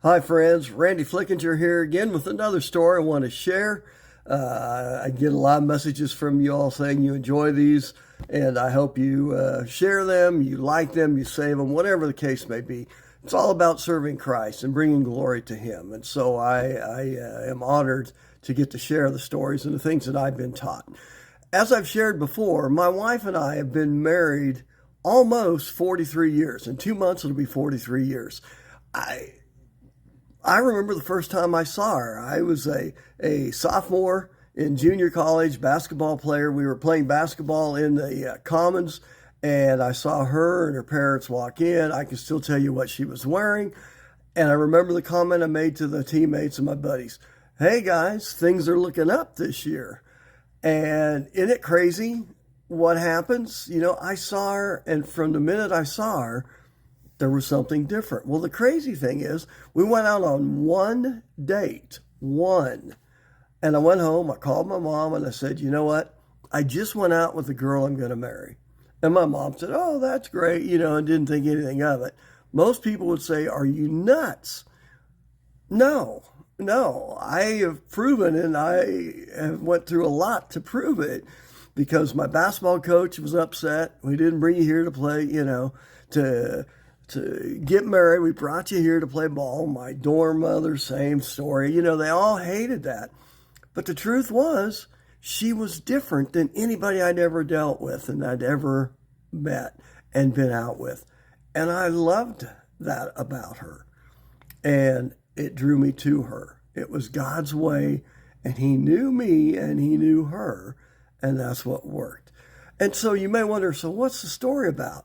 Hi, friends. Randy Flickinger here again with another story I want to share. I get a lot of messages from you all saying you enjoy these, and I hope you share them, you like them, you save them, whatever the case may be. It's all about serving Christ and bringing glory to Him. And so I am honored to get to share the stories and the things that I've been taught. As I've shared before, my wife and I have been married almost 43 years. In 2 months, it'll be 43 years. I remember the first time I saw her. I was a sophomore in junior college, basketball player. We were playing basketball in the commons, and I saw her and her parents walk in. I can still tell you what she was wearing. And I remember the comment I made to the teammates and my buddies. Hey, guys, things are looking up this year. And isn't it crazy what happens? You know, I saw her, and from the minute I saw her, there was something different. Well, the crazy thing is, we went out on one date, and I went home, I called my mom, and I said, you know what? I just went out with the girl I'm going to marry. And my mom said, oh, that's great, and didn't think anything of it. Most people would say, are you nuts? No, I have proven, and I have went through a lot to prove it, because my basketball coach was upset. We didn't bring you here to play, to get married. We brought you here to play ball. My dorm mother, same story. They all hated that. But the truth was, she was different than anybody I'd ever dealt with and I'd ever met and been out with. And I loved that about her. And it drew me to her. It was God's way, and He knew me and He knew her, and that's what worked. And so you may wonder, so what's the story about?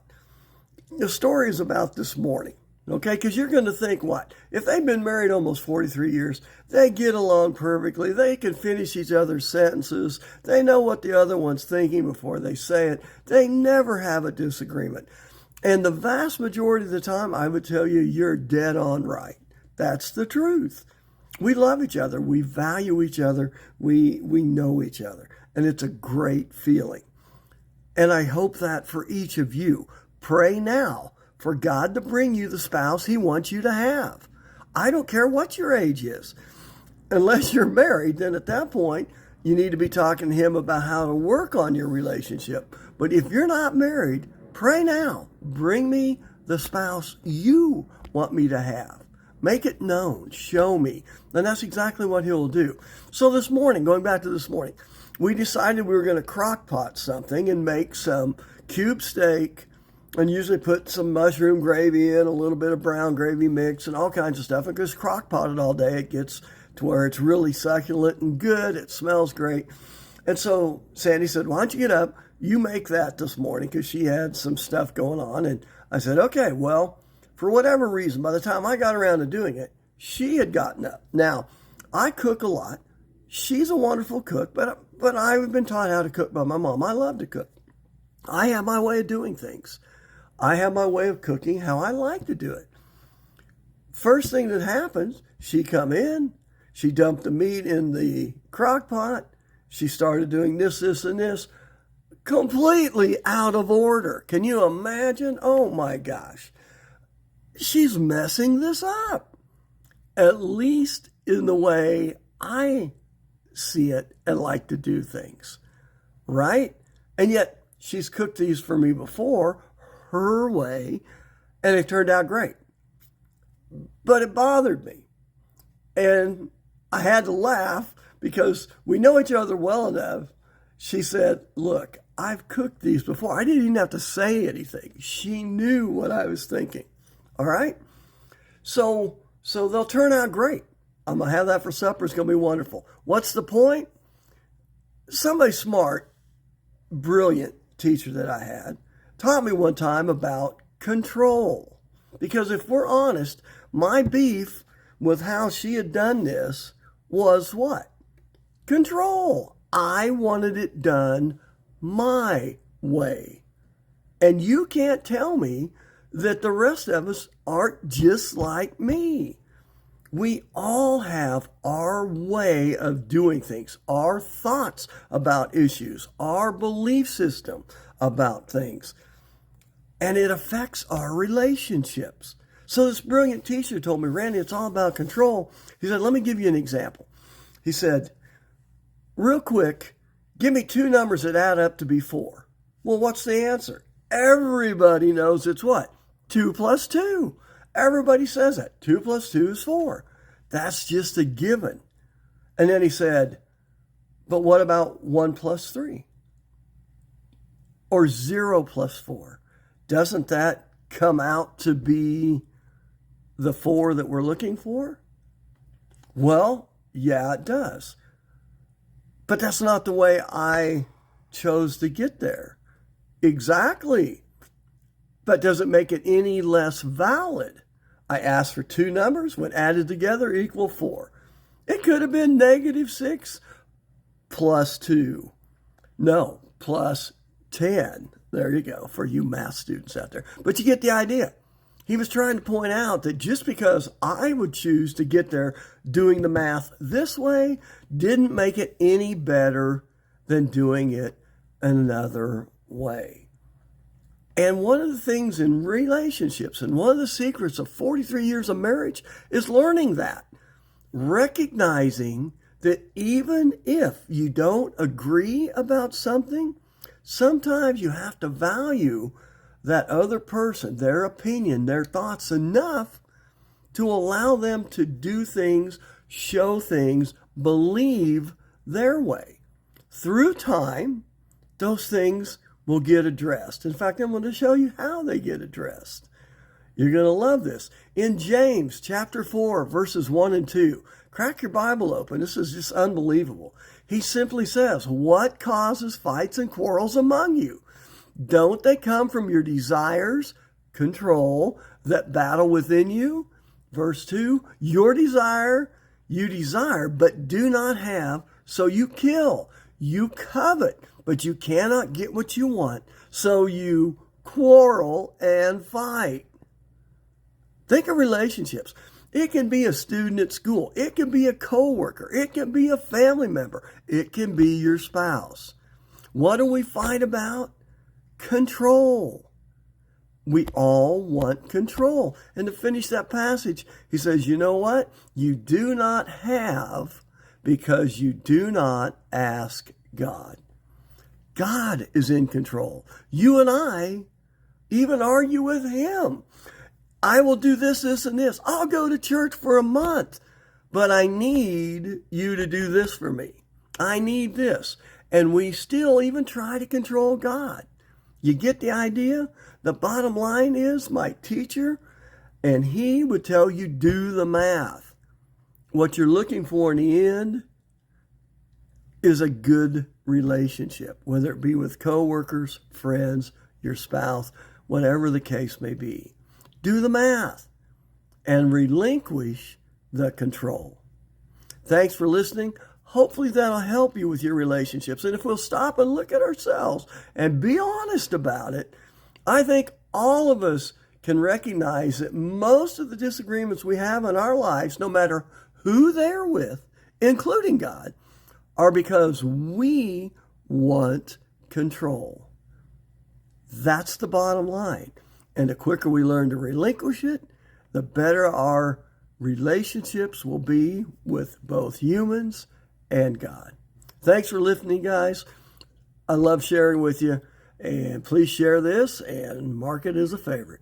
The story is about this morning, okay? Because you're going to think, what? If they've been married almost 43 years, they get along perfectly. They can finish each other's sentences. They know what the other one's thinking before they say it. They never have a disagreement. And the vast majority of the time, I would tell you, you're dead on right. That's the truth. We love each other. We value each other. We know each other. And it's a great feeling. And I hope that for each of you. Pray now for God to bring you the spouse He wants you to have. I don't care what your age is. Unless you're married, then at that point, you need to be talking to Him about how to work on your relationship. But if you're not married, pray now. Bring me the spouse you want me to have. Make it known. Show me. And that's exactly what He'll do. So this morning, going back to this morning, we decided we were going to crock pot something and make some cube steak, and usually put some mushroom gravy in, a little bit of brown gravy mix, and all kinds of stuff. And because crock potted all day, it gets to where it's really succulent and good. It smells great. And so Sandy said, why don't you get up? You make that this morning, because she had some stuff going on. And I said, okay, well, for whatever reason, by the time I got around to doing it, she had gotten up. Now, I cook a lot. She's a wonderful cook, but I've been taught how to cook by my mom. I love to cook. I have my way of doing things. I have my way of cooking how I like to do it. First thing that happens, she come in, she dumped the meat in the crock pot, she started doing this, and this, completely out of order. Can you imagine? Oh my gosh. She's messing this up, at least in the way I see it and like to do things, right? And yet she's cooked these for me before, her way, and it turned out great. But it bothered me. And I had to laugh because we know each other well enough. She said, look, I've cooked these before. I didn't even have to say anything. She knew what I was thinking. All right? So they'll turn out great. I'm going to have that for supper. It's going to be wonderful. What's the point? Somebody smart, brilliant teacher that I had taught me one time about control. Because if we're honest, my beef with how she had done this was what? Control. I wanted it done my way. And you can't tell me that the rest of us aren't just like me. We all have our way of doing things, our thoughts about issues, our belief system about things. And it affects our relationships. So this brilliant teacher told me, Randy, it's all about control. He said, let me give you an example. He said, real quick, give me two numbers that add up to be 4. Well, what's the answer? Everybody knows it's what? 2 plus 2. Everybody says that. 2 plus 2 is 4. That's just a given. And then he said, but what about 1 plus 3? Or 0 plus 4? Doesn't that come out to be the 4 that we're looking for? Well, yeah, it does. But that's not the way I chose to get there. Exactly. But does it make it any less valid? I asked for 2 numbers when added together equal 4. It could have been -6 plus 2. No, plus 10. There you go for you math students out there. But you get the idea. He was trying to point out that just because I would choose to get there doing the math this way didn't make it any better than doing it another way. And one of the things in relationships and one of the secrets of 43 years of marriage is learning that. Recognizing that even if you don't agree about something, sometimes you have to value that other person, their opinion, their thoughts enough to allow them to do things, show things, believe their way. Through time, those things will get addressed. In fact, I'm going to show you how they get addressed. You're going to love this. In James chapter 4, verses 1 and 2, crack your Bible open. This is just unbelievable. He simply says, what causes fights and quarrels among you? Don't they come from your desires, control, that battle within you? Verse 2, your desire, you desire, but do not have, so you kill. You covet, but you cannot get what you want, so you quarrel and fight. Think of relationships. It can be a student at school. It can be a coworker. It can be a family member. It can be your spouse. What do we fight about? Control. We all want control. And to finish that passage, he says, you know what? You do not have because you do not ask God. God is in control. You and I even argue with him. I will do this, this, and this. I'll go to church for a month, but I need you to do this for me. I need this. And we still even try to control God. You get the idea? The bottom line is my teacher, and he would tell you do the math. What you're looking for in the end is a good relationship, whether it be with coworkers, friends, your spouse, whatever the case may be. Do the math and relinquish the control. Thanks for listening. Hopefully that'll help you with your relationships. And if we'll stop and look at ourselves and be honest about it, I think all of us can recognize that most of the disagreements we have in our lives, no matter who they're with, including God, are because we want control. That's the bottom line. And the quicker we learn to relinquish it, the better our relationships will be with both humans and God. Thanks for listening, guys. I love sharing with you. And please share this and mark it as a favorite.